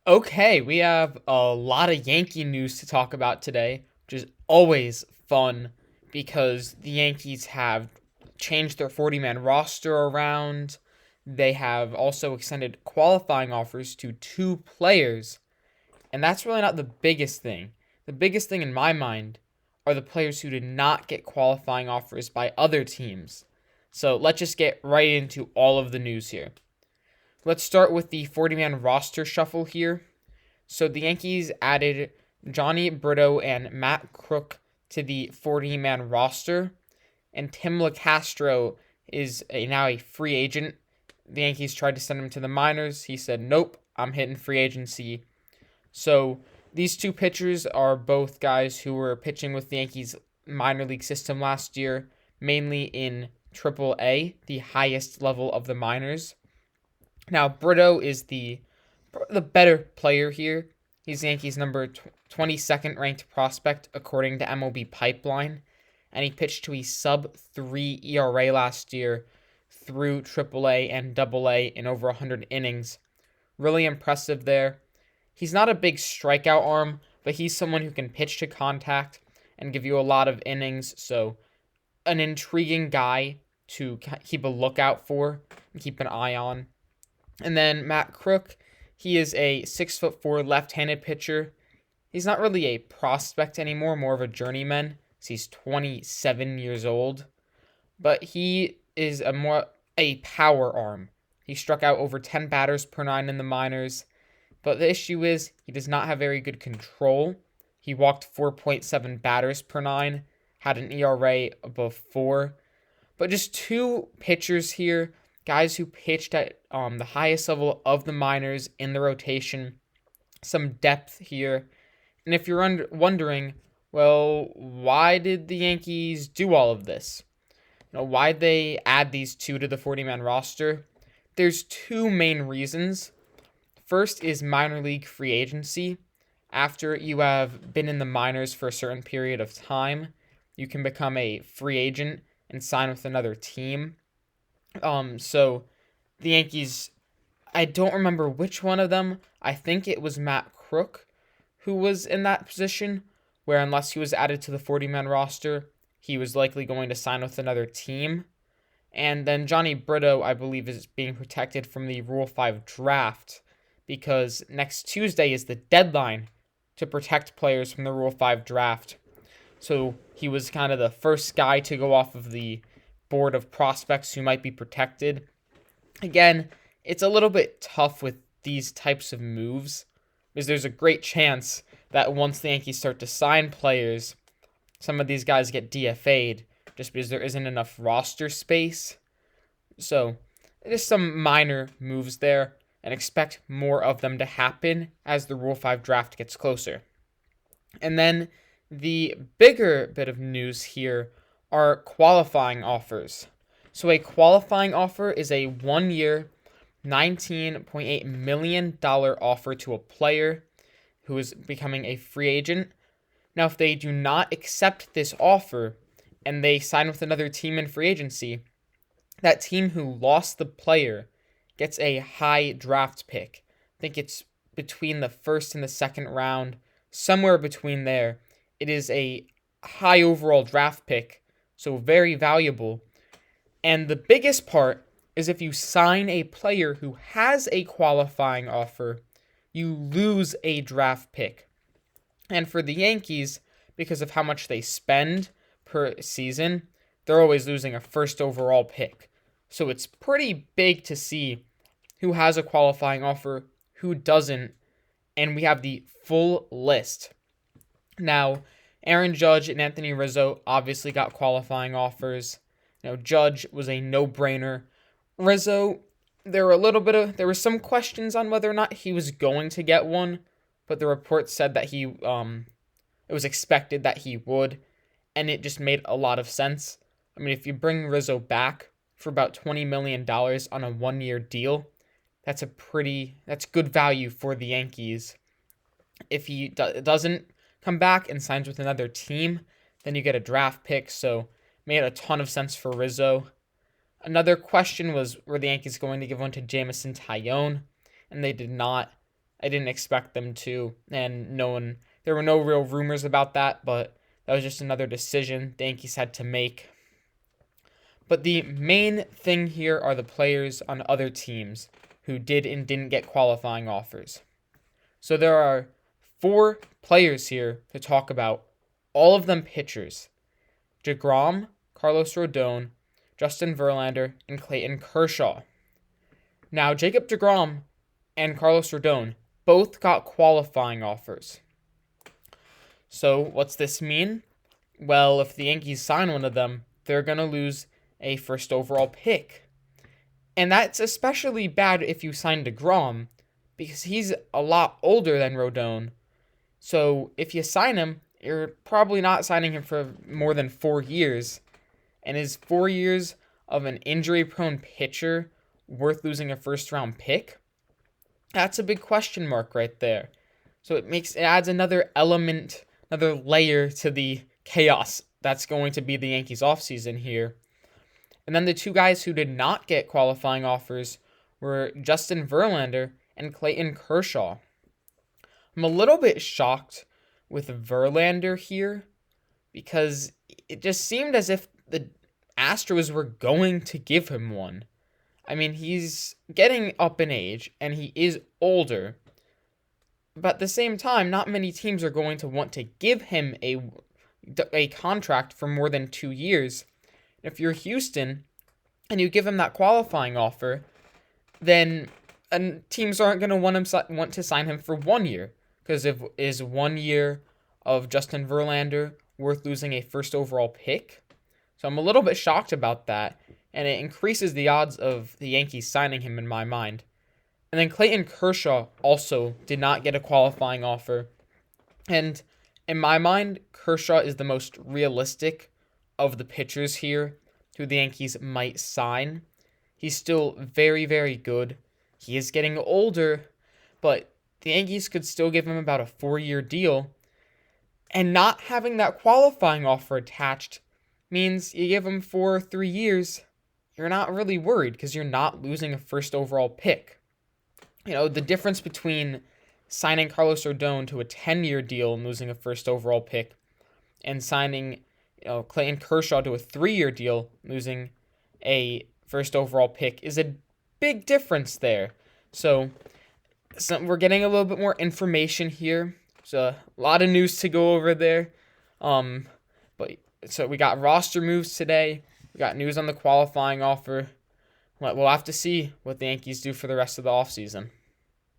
Okay, we have a lot of Yankee news to talk about today, which is always fun because the Yankees have changed their 40-man roster around. They have also extended qualifying offers to two players, and that's really not the biggest thing. The biggest thing in my mind are the players who did not get qualifying offers by other teams. So let's just get right into all of the news here. Let's start with the 40-man roster shuffle here. So the Yankees added Johnny Brito and Matt Crook to the 40-man roster, and Tim LaCastro is now a free agent. The Yankees tried to send him to the minors. He said, "Nope, I'm hitting free agency." So these two pitchers are both guys who were pitching with the Yankees minor league system last year, mainly in Triple A, the highest level of the minors. Now Brito is the better player here. He's the Yankees' number 22nd ranked prospect according to MLB Pipeline, and he pitched to a sub 3 ERA last year through AAA and AA in over 100 innings. Really impressive there. He's not a big strikeout arm, but he's someone who can pitch to contact and give you a lot of innings, so an intriguing guy to keep a lookout for and keep an eye on. And then Matt Crook, he is a 6'4" left-handed pitcher. He's not really a prospect anymore, more of a journeyman. He's 27 years old, but he is a power arm. He struck out over 10 batters per nine in the minors, but the issue is he does not have very good control. He walked 4.7 batters per nine, had an ERA above 4. But just two pitchers here, guys who pitched at the highest level of the minors in the rotation. Some depth here. And if you're wondering, well, why did the Yankees do all of this? Why'd they add these two to the 40-man roster? There's two main reasons. First is minor league free agency. After you have been in the minors for a certain period of time, you can become a free agent and sign with another team. So the Yankees, I don't remember which one of them. I think it was Matt Crook who was in that position, where unless he was added to the 40-man roster, he was likely going to sign with another team. And then Johnny Brito, I believe, is being protected from the Rule 5 draft because next Tuesday is the deadline to protect players from the Rule 5 draft. So he was kind of the first guy to go off of the board of prospects who might be protected. Again, it's a little bit tough with these types of moves because there's a great chance that once the Yankees start to sign players, some of these guys get DFA'd just because there isn't enough roster space. So there's some minor moves there, and expect more of them to happen as the Rule 5 draft gets closer. And then the bigger bit of news here are qualifying offers. So a qualifying offer is a 1-year, $19.8 million offer to a player who is becoming a free agent. Now, if they do not accept this offer and they sign with another team in free agency, that team who lost the player gets a high draft pick. I think it's between the first and the second round, somewhere between there. It is a high overall draft pick, so very valuable. And the biggest part is if you sign a player who has a qualifying offer, you lose a draft pick. And for the Yankees, because of how much they spend per season, they're always losing a first overall pick. So it's pretty big to see who has a qualifying offer, who doesn't, and we have the full list. Now, Aaron Judge and Anthony Rizzo obviously got qualifying offers. Judge was a no-brainer. Rizzo, there were some questions on whether or not he was going to get one, but the report said that it was expected that he would, and it just made a lot of sense. I mean, if you bring Rizzo back for about $20 million on a 1-year deal, that's good value for the Yankees. If he doesn't come back and signs with another team, then you get a draft pick, so made a ton of sense for Rizzo. Another question was, were the Yankees going to give one to Jameson Taillon? And they did not. I didn't expect them to, and there were no real rumors about that, but that was just another decision the Yankees had to make. But the main thing here are the players on other teams who did and didn't get qualifying offers. So there are 4 players here to talk about, all of them pitchers: DeGrom, Carlos Rodon, Justin Verlander, and Clayton Kershaw. Now, Jacob DeGrom and Carlos Rodon both got qualifying offers. So what's this mean? Well, if the Yankees sign one of them, they're going to lose a first overall pick. And that's especially bad if you sign DeGrom, because he's a lot older than Rodon. So if you sign him, you're probably not signing him for more than 4 years. And is 4 years of an injury-prone pitcher worth losing a first-round pick? That's a big question mark right there. So it adds another element, another layer to the chaos that's going to be the Yankees offseason here. And then the 2 guys who did not get qualifying offers were Justin Verlander and Clayton Kershaw. I'm a little bit shocked with Verlander here because it just seemed as if the Astros were going to give him one. I mean, he's getting up in age and he is older, but at the same time, not many teams are going to want to give him a contract for more than 2 years. If you're Houston and you give him that qualifying offer, then teams aren't going to want to sign him for 1 year, because is 1 year of Justin Verlander worth losing a first overall pick? So I'm a little bit shocked about that, and it increases the odds of the Yankees signing him in my mind. And then Clayton Kershaw also did not get a qualifying offer. And in my mind, Kershaw is the most realistic of the pitchers here who the Yankees might sign. He's still very, very good. He is getting older, but the Yankees could still give him about a 4-year deal. And not having that qualifying offer attached means you give him for 3 years, you're not really worried because you're not losing a first overall pick. You know, the difference between signing Carlos Rodon to a 10-year deal and losing a first overall pick and signing Clayton Kershaw to a 3-year deal, losing a first overall pick, is a big difference there. So we're getting a little bit more information here. So a lot of news to go over there. So we got roster moves today. We got news on the qualifying offer. We'll have to see what the Yankees do for the rest of the offseason.